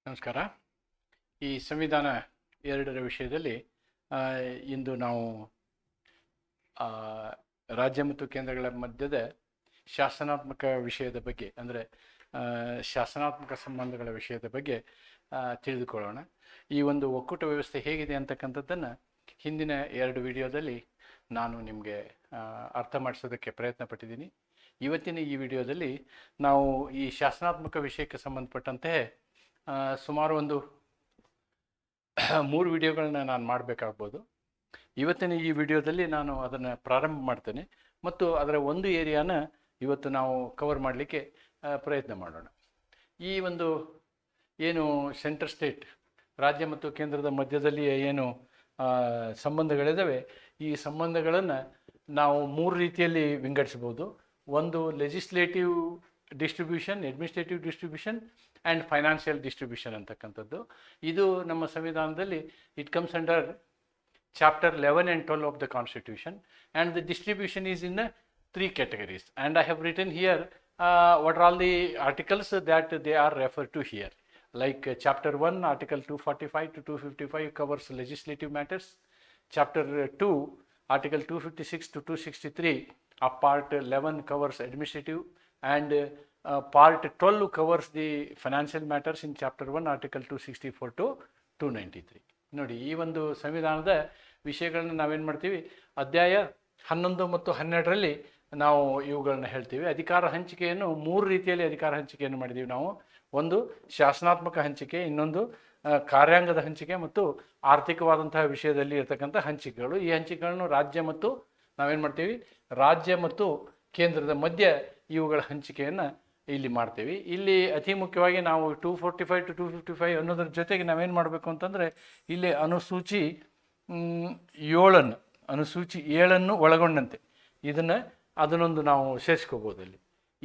ನಮಸ್ಕಾರ. ಈ ಸಂವಿಧಾನ 2ರ ವಿಷಯದಲ್ಲಿ ಆ, ಇಂದು ನಾವು ಆ, ರಾಜ್ಯ ಮತ್ತು ಕೇಂದ್ರಗಳ ಮಧ್ಯದ ಶಾಸನಾತ್ಮಕ ವಿಷಯದ ಬಗ್ಗೆ ಅಂದರೆ ಶಾಸನಾತ್ಮಕ ಸಂಬಂಧಗಳ ವಿಷಯದ ಬಗ್ಗೆ ತಿಳಿದುಕೊಳ್ಳೋಣ. ಈ ಒಂದು ಒಕ್ಕೂಟ ವ್ಯವಸ್ಥೆ ಹೇಗಿದೆ ಅಂತಕ್ಕಂಥದ್ದನ್ನು ಹಿಂದಿನ 2 ವಿಡಿಯೋದಲ್ಲಿ ನಾನು ನಿಮಗೆ ಅರ್ಥ ಮಾಡಿಸೋದಕ್ಕೆ ಪ್ರಯತ್ನ ಪಟ್ಟಿದ್ದೀನಿ. ಇವತ್ತಿನ ಈ ವಿಡಿಯೋದಲ್ಲಿ ನಾವು ಈ ಶಾಸನಾತ್ಮಕ ವಿಷಯಕ್ಕೆ ಸಂಬಂಧಪಟ್ಟಂತೆ ಸುಮಾರು ಒಂದು 3 ವಿಡಿಯೋಗಳನ್ನ ನಾನು ಮಾಡಬೇಕಾಗ್ಬೋದು. ಇವತ್ತಿನ ಈ ವಿಡಿಯೋದಲ್ಲಿ ನಾನು ಅದನ್ನು ಪ್ರಾರಂಭ ಮಾಡ್ತೇನೆ ಮತ್ತು ಅದರ ಒಂದು ಏರಿಯಾನ ಇವತ್ತು ನಾವು ಕವರ್ ಮಾಡಲಿಕ್ಕೆ ಪ್ರಯತ್ನ ಮಾಡೋಣ. ಈ ಒಂದು ಏನು ಸೆಂಟ್ರ್ ಸ್ಟೇಟ್, ರಾಜ್ಯ ಮತ್ತು ಕೇಂದ್ರದ ಮಧ್ಯದಲ್ಲಿ ಏನು ಸಂಬಂಧಗಳಿದ್ದಾವೆ, ಈ ಸಂಬಂಧಗಳನ್ನು ನಾವು 3 ರೀತಿಯಲ್ಲಿ ವಿಂಗಡಿಸ್ಬೋದು. ಒಂದು legislative distribution, administrative distribution and financial distribution ಅಂತಕ್ಕಂಥದ್ದು. ಇದು ನಮ್ಮ ಸಂವಿಧಾನದಲ್ಲಿ it comes under chapter 11 and 12 of the Constitution, and the distribution is in 3 categories, and I have written here what are all the articles that they are referred to here. Like chapter 1, article 245 to 255 covers legislative matters. Chapter 2, article 256 to 263 of part 11 covers administrative, and part 12 covers the financial matters in chapter 1, article 264 to 293. ನೋಡಿ, ಈ ಒಂದು ಸಂವಿಧಾನದ ವಿಷಯಗಳನ್ನ ನಾವೇನು ಮಾಡ್ತೀವಿ, ಅಧ್ಯಾಯ 11 ಮತ್ತು 12ರಲ್ಲಿ ನಾವು ಇವುಗಳನ್ನ ಹೇಳ್ತೀವಿ. ಅಧಿಕಾರ ಹಂಚಿಕೆಯನ್ನು 3 ರೀತಿಯಲ್ಲಿ ಅಧಿಕಾರ ಹಂಚಿಕೆಯನ್ನು ಮಾಡಿದ್ದೀವಿ ನಾವು. ಒಂದು ಶಾಸನಾತ್ಮಕ ಹಂಚಿಕೆ, ಇನ್ನೊಂದು ಕಾರ್ಯಾಂಗದ ಹಂಚಿಕೆ ಮತ್ತು ಆರ್ಥಿಕವಾದಂತಹ ವಿಷಯದಲ್ಲಿ ಇರತಕ್ಕಂಥ ಹಂಚಿಕೆಗಳು. ಈ ಹಂಚಿಕೆಗಳನ್ನು ನಾವೇನು ಮಾಡ್ತೀವಿ, ರಾಜ್ಯ ಮತ್ತು ಕೇಂದ್ರದ ಮಧ್ಯೆ ಇವುಗಳ ಹಂಚಿಕೆಯನ್ನು ಇಲ್ಲಿ ಮಾಡ್ತೀವಿ. ಇಲ್ಲಿ ಅತಿ ಮುಖ್ಯವಾಗಿ ನಾವು 245 to 255 ಅನ್ನೋದ್ರ ಜೊತೆಗೆ ನಾವೇನು ಮಾಡಬೇಕು ಅಂತಂದರೆ, ಇಲ್ಲಿ ಅನುಸೂಚಿ 7 ಒಳಗೊಂಡಂತೆ ಅದನ್ನೊಂದು ನಾವು ಸೇರಿಸ್ಕೋಬೋದು. ಅಲ್ಲಿ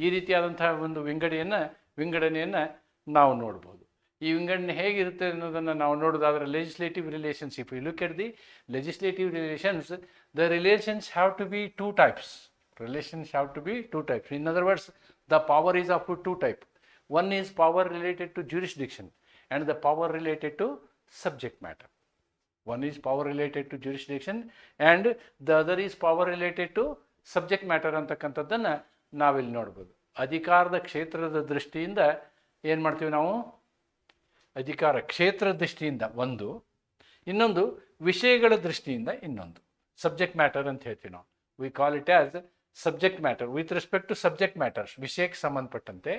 ಈ ರೀತಿಯಾದಂತಹ ಒಂದು ವಿಂಗಡಣೆಯನ್ನು ನಾವು ನೋಡ್ಬೋದು. ಈ ವಿಂಗಡಣೆ ಹೇಗಿರುತ್ತೆ ಅನ್ನೋದನ್ನು ನಾವು ನೋಡೋದಾದರೆ, legislative relationship, you look at the legislative relations, the relations have to be 2 types. Relations have to be 2 types. In other words, the power is of 2 types. One is power related to jurisdiction and the power related to subject matter. One is power related to jurisdiction and the other is power related to subject matter ಅಂತಕ್ಕಂಥದ್ದನ್ನು ನಾವಿಲ್ಲಿ ನೋಡ್ಬೋದು. ಅಧಿಕಾರದ ಕ್ಷೇತ್ರದ ದೃಷ್ಟಿಯಿಂದ ಏನು ಮಾಡ್ತೀವಿ ನಾವು, ಅಧಿಕಾರ ಕ್ಷೇತ್ರ ದೃಷ್ಟಿಯಿಂದ ಒಂದು, ಇನ್ನೊಂದು ವಿಷಯಗಳ ದೃಷ್ಟಿಯಿಂದ ಇನ್ನೊಂದು. ಸಬ್ಜೆಕ್ಟ್ ಮ್ಯಾಟರ್ ಅಂತ ಹೇಳ್ತೀವಿ ನಾವು. We call it as subject matter with respect to subject matters, ವಿಷಯಕ್ಕೆ ಸಂಬಂಧಪಟ್ಟಂತೆ.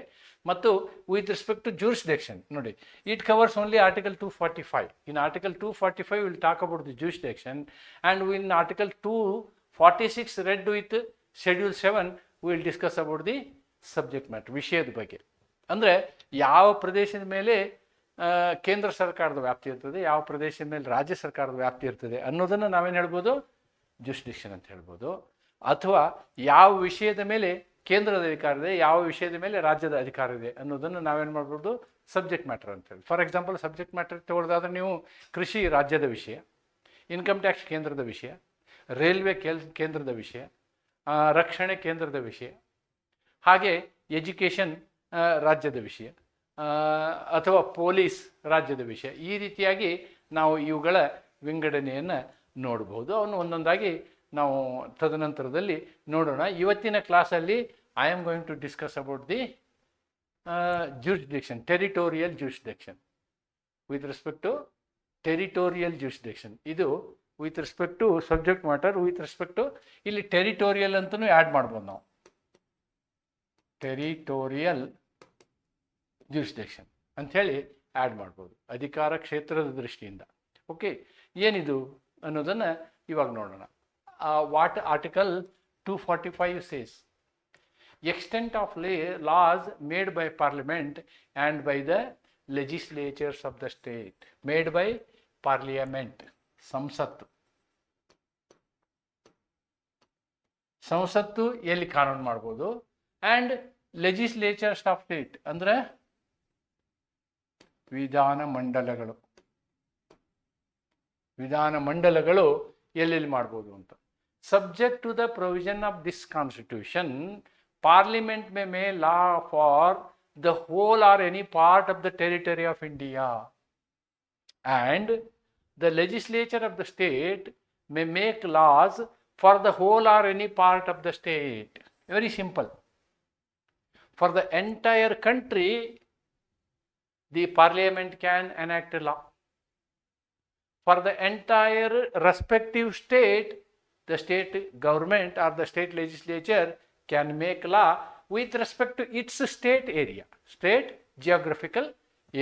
ಮತ್ತು ವಿತ್ ರೆಸ್ಪೆಕ್ಟ್ ಟು ಜೂರಿಸ್ಡಿಕ್ಷನ್, ನೋಡಿ, it covers only article 245. In article 245 will talk about the jurisdiction, and in article 246 read with schedule 7 will discuss about the subject matter, ವಿಷಯದ ಬಗ್ಗೆ. ಅಂದರೆ ಯಾವ ಪ್ರದೇಶದ ಮೇಲೆ ಕೇಂದ್ರ ಸರ್ಕಾರದ ವ್ಯಾಪ್ತಿ ಇರ್ತದೆ, ಯಾವ ಪ್ರದೇಶದ ಮೇಲೆ ರಾಜ್ಯ ಸರ್ಕಾರದ ವ್ಯಾಪ್ತಿ ಇರ್ತದೆ ಅನ್ನೋದನ್ನು ನಾವೇನು ಹೇಳ್ಬೋದು, ಜೂರಿಸ್ಡಿಕ್ಷನ್ ಅಂತ ಹೇಳ್ಬೋದು. ಅಥವಾ ಯಾವ ವಿಷಯದ ಮೇಲೆ ಕೇಂದ್ರದ ಅಧಿಕಾರ ಇದೆ, ಯಾವ ವಿಷಯದ ಮೇಲೆ ರಾಜ್ಯದ ಅಧಿಕಾರ ಇದೆ ಅನ್ನೋದನ್ನು ನಾವೇನು ಮಾಡ್ಬೋದು, ಸಬ್ಜೆಕ್ಟ್ ಮ್ಯಾಟರ್ ಅಂತೇಳಿ. ಫಾರ್ ಎಕ್ಸಾಂಪಲ್, ಸಬ್ಜೆಕ್ಟ್ ಮ್ಯಾಟರ್ ತಗೊಳ್ಳೋದಾದ್ರೆ ನೀವು ಕೃಷಿ ರಾಜ್ಯದ ವಿಷಯ, ಇನ್ಕಮ್ ಟ್ಯಾಕ್ಸ್ ಕೇಂದ್ರದ ವಿಷಯ, ರೈಲ್ವೆ ಕೇಂದ್ರದ ವಿಷಯ, ರಕ್ಷಣೆ ಕೇಂದ್ರದ ವಿಷಯ, ಹಾಗೆ ಎಜುಕೇಷನ್ ರಾಜ್ಯದ ವಿಷಯ, ಅಥವಾ ಪೊಲೀಸ್ ರಾಜ್ಯದ ವಿಷಯ. ಈ ರೀತಿಯಾಗಿ ನಾವು ಇವುಗಳ ವಿಂಗಡಣೆಯನ್ನು ನೋಡಬಹುದು. ಅವನ್ನು ಒಂದೊಂದಾಗಿ ನಾವು ತದನಂತರದಲ್ಲಿ ನೋಡೋಣ. ಇವತ್ತಿನ ಕ್ಲಾಸಲ್ಲಿ I am going to discuss about the jurisdiction, territorial jurisdiction. With respect to territorial jurisdiction, ಇದು with respect to subject matter, with respect to ಇಲ್ಲಿ ಟೆರಿಟೋರಿಯಲ್ ಅಂತಲೂ ಆ್ಯಡ್ ಮಾಡ್ಬೋದು ನಾವು, ಟೆರಿಟೋರಿಯಲ್ jurisdiction ಅಂಥೇಳಿ ಆ್ಯಡ್ ಮಾಡ್ಬೋದು, ಅಧಿಕಾರ ಕ್ಷೇತ್ರದ ದೃಷ್ಟಿಯಿಂದ. ಓಕೆ, ಏನಿದು ಅನ್ನೋದನ್ನು ಇವಾಗ ನೋಡೋಣ. What article 245 says, extent of laws made by parliament and by the legislatures of the state. Made by parliament, ಸಂಸತ್ತು ಎಲ್ಲಿ ಕಾನೂನು ಮಾಡ್ಬೋದು, ಆ್ಯಂಡ್ ಲೆಜಿಸ್ಲೇಚರ್ಸ್ ಆಫ್ ಸ್ಟೇಟ್ ಅಂದರೆ ವಿಧಾನಮಂಡಲಗಳು ಎಲ್ಲೆಲ್ಲಿ ಮಾಡ್ಬೋದು ಅಂತ. Subject to the provision of this constitution, Parliament may law for the whole or any part of the territory of India, and the legislature of the state may make laws for the whole or any part of the state. Very simple. For the entire country, the parliament can enact a law. For the entire respective state, the state government or the state legislature can make law with respect to its state area, state geographical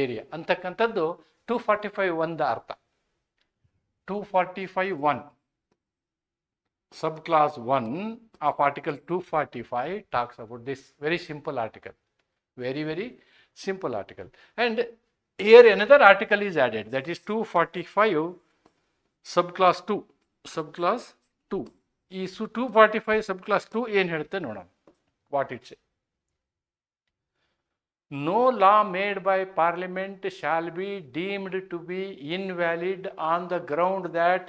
area ಅಂತಕ್ಕಂಥದ್ದು 245(1) ಅರ್ಥ. 245(1) subclass 1 of article 245 talks about this very simple article, very simple article. And here another article is added, that is 245 subclass 2. subclass 2 ಈ 245 subclass 2 ಏನು ಹೇಳುತ್ತೆ ನೋಡೋಣ. What it's say? No law made by parliament shall be deemed to be invalid on the ground that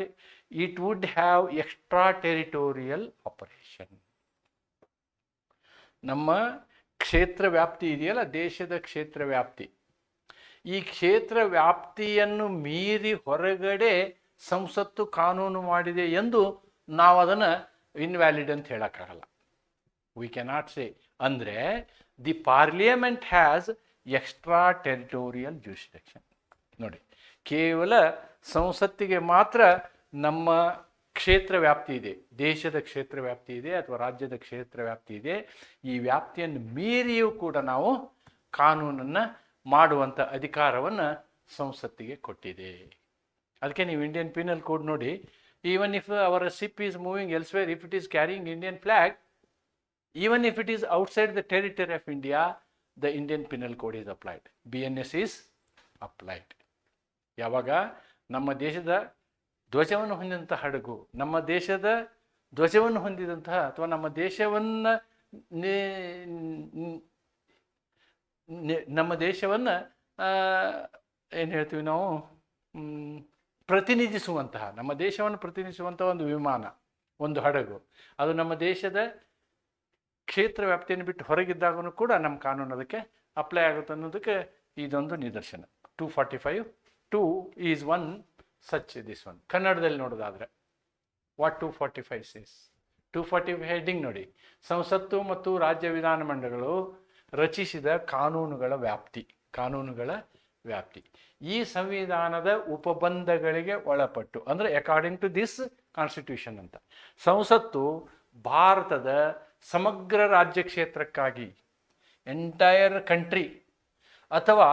it would have extraterritorial operation. ನಮ್ಮ ಕ್ಷೇತ್ರ ವ್ಯಾಪ್ತಿ ಇದೆಯಲ್ಲ, ದೇಶದ ಕ್ಷೇತ್ರ ವ್ಯಾಪ್ತಿ, ಈ ಕ್ಷೇತ್ರ ವ್ಯಾಪ್ತಿಯನ್ನು ಮೀರಿ ಹೊರಗಡೆ ಸಂಸತ್ತು ಕಾನೂನು ಮಾಡಿದೆ ಎಂದು ನಾವು ಅದನ್ನು ಇನ್ವ್ಯಾಲಿಡ್ ಅಂತ ಹೇಳೋಕ್ಕಾಗಲ್ಲ. We cannot say. ಅಂದರೆ the parliament has extraterritorial jurisdiction. ನೋಡಿ, ಕೇವಲ ಸಂಸತ್ತಿಗೆ ಮಾತ್ರ ನಮ್ಮ ಕ್ಷೇತ್ರ ವ್ಯಾಪ್ತಿ ಇದೆ, ದೇಶದ ಕ್ಷೇತ್ರ ವ್ಯಾಪ್ತಿ ಇದೆ ಅಥವಾ ರಾಜ್ಯದ ಕ್ಷೇತ್ರ ವ್ಯಾಪ್ತಿ ಇದೆ. ಈ ವ್ಯಾಪ್ತಿಯನ್ನು ಮೀರಿಯೂ ಕೂಡ ನಾವು ಕಾನೂನನ್ನು ಮಾಡುವಂಥ ಅಧಿಕಾರವನ್ನು ಸಂಸತ್ತಿಗೆ ಕೊಟ್ಟಿದೆ. ಅದಕ್ಕೆ ನೀವು ಇಂಡಿಯನ್ ಪೀನಲ್ ಕೋಡ್ ನೋಡಿ, even if our ship is moving elsewhere, if it is carrying Indian flag, even if it is outside the territory of India, the Indian Penal Code is applied. BNS is applied. ಯಾವಾಗ ನಮ್ಮ ದೇಶದ ಧ್ವಜವನ್ನು ಹೊಂದಿದಂಥ ಹಡಗು, ನಮ್ಮ ದೇಶದ ಧ್ವಜವನ್ನು ಹೊಂದಿದಂತಹ ಅಥವಾ ನಮ್ಮ ದೇಶವನ್ನು ಏನು ಹೇಳ್ತೀವಿ ನಾವು, ಪ್ರತಿನಿಧಿಸುವಂತಹ, ನಮ್ಮ ದೇಶವನ್ನು ಪ್ರತಿನಿಧಿಸುವಂತಹ ಒಂದು ವಿಮಾನ, ಒಂದು ಹಡಗು, ಅದು ನಮ್ಮ ದೇಶದ ಕ್ಷೇತ್ರ ವ್ಯಾಪ್ತಿಯನ್ನು ಬಿಟ್ಟು ಹೊರಗಿದ್ದಾಗೂ ಕೂಡ ನಮ್ಮ ಕಾನೂನು ಅದಕ್ಕೆ ಅಪ್ಲೈ ಆಗುತ್ತೆ ಅನ್ನೋದಕ್ಕೆ ಇದೊಂದು ನಿದರ್ಶನ. 245(2) is one such this one. ಕನ್ನಡದಲ್ಲಿ ನೋಡೋದಾದರೆ ವಾಟ್ 245 ಸೇಸ್? 245 ಹೆಡ್ಡಿಂಗ್ ನೋಡಿ, ಸಂಸತ್ತು ಮತ್ತು ರಾಜ್ಯ ವಿಧಾನಮಂಡಲಗಳು ರಚಿಸಿದ ಕಾನೂನುಗಳ ವ್ಯಾಪ್ತಿ. ಈ ಸಂವಿಧಾನದ ಉಪಬಂಧಗಳಿಗೆ ಒಳಪಟ್ಟು, ಅಂದರೆ ಅಕಾರ್ಡಿಂಗ್ ಟು ದಿಸ್ ಕಾನ್ಸ್ಟಿಟ್ಯೂಷನ್ ಅಂತ, ಸಂಸತ್ತು ಭಾರತದ ಸಮಗ್ರ ರಾಜ್ಯ ಕ್ಷೇತ್ರಕ್ಕಾಗಿ, ಎಂಟೈರ್ ಕಂಟ್ರಿ ಅಥವಾ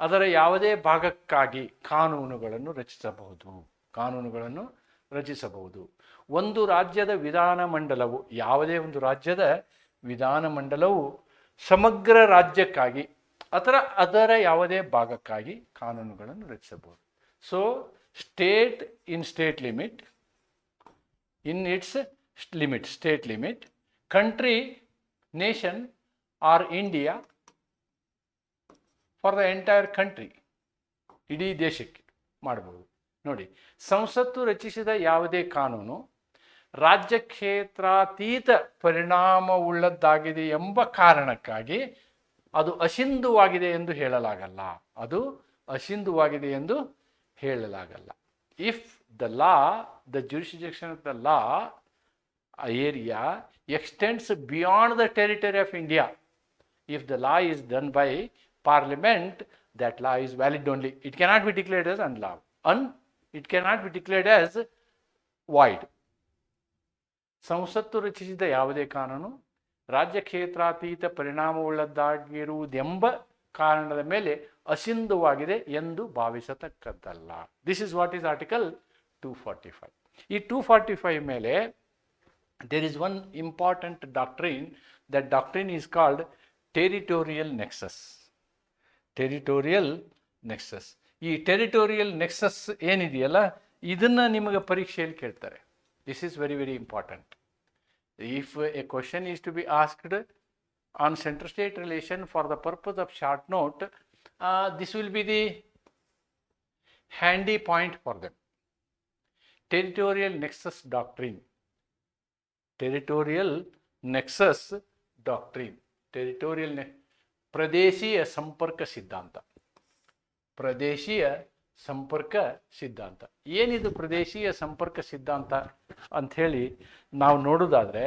ಅದರ ಯಾವುದೇ ಭಾಗಕ್ಕಾಗಿ ಕಾನೂನುಗಳನ್ನು ರಚಿಸಬಹುದು. ಒಂದು ರಾಜ್ಯದ ವಿಧಾನಮಂಡಲವು, ಯಾವುದೇ ಒಂದು ರಾಜ್ಯದ ವಿಧಾನಮಂಡಲವು ಸಮಗ್ರ ರಾಜ್ಯಕ್ಕಾಗಿ ಅಥವಾ ಅದರ ಯಾವುದೇ ಭಾಗಕ್ಕಾಗಿ ಕಾನೂನುಗಳನ್ನು ರಚಿಸಬಹುದು. So state in state limit, in its limit, state limit, country, nation or India for the entire country, ಇಡೀ ದೇಶಕ್ಕೆ ಮಾಡಬಹುದು. ನೋಡಿ, ಸಂಸತ್ತು ರಚಿಸಿದ ಯಾವುದೇ ಕಾನೂನು ರಾಜ್ಯ ಕ್ಷೇತ್ರಾತೀತ ಪರಿಣಾಮವುಳ್ಳದ್ದಾಗಿದೆ ಎಂಬ ಕಾರಣಕ್ಕಾಗಿ ಅದು ಅಸಿಂಧುವಾಗಿದೆ ಎಂದು ಹೇಳಲಾಗಲ್ಲ. If the law, the jurisdiction of the law area extends beyond the territory of India, if the law is done by parliament, that law is valid only. It cannot be declared as unlawful. It cannot be declared as void. ಸಂಸತ್ತು ರಚಿಸಿದ ಯಾವುದೇ ಕಾನೂನು ರಾಜ್ಯ ಕ್ಷೇತ್ರಾತೀತ ಪರಿಣಾಮವುಳ್ಳದ್ದಾಗಿರುವುದೆಂಬ ಕಾರಣದ ಮೇಲೆ ಅಸಿಂಧುವಾಗಿದೆ ಎಂದು ಭಾವಿಸತಕ್ಕದ್ದಲ್ಲ. This is what is article 245. ಈ 245 ಮೇಲೆ there is one important doctrine. That doctrine is called territorial nexus. ಈ ಟೆರಿಟೋರಿಯಲ್ ನೆಕ್ಸಸ್ ಏನಿದೆಯಲ್ಲ, ಇದನ್ನು ನಿಮಗೆ ಪರೀಕ್ಷೆಯಲ್ಲಿ ಕೇಳ್ತಾರೆ. This is very important. If a question is to be asked on central state relation for the purpose of short note, this will be the handy point for them. Territorial nexus doctrine. Territorial nexus doctrine. ಪ್ರದೇಶೀಯ ಸಂಪರ್ಕ ಸಿದ್ಧಾಂತ. ಪ್ರದೇಶೀಯ ಸಂಪರ್ಕ ಸಿದ್ಧಾಂತ ಏನಿದು ಪ್ರದೇಶೀಯ ಸಂಪರ್ಕ ಸಿದ್ಧಾಂತ ಅಂಥೇಳಿ ನಾವು ನೋಡೋದಾದರೆ,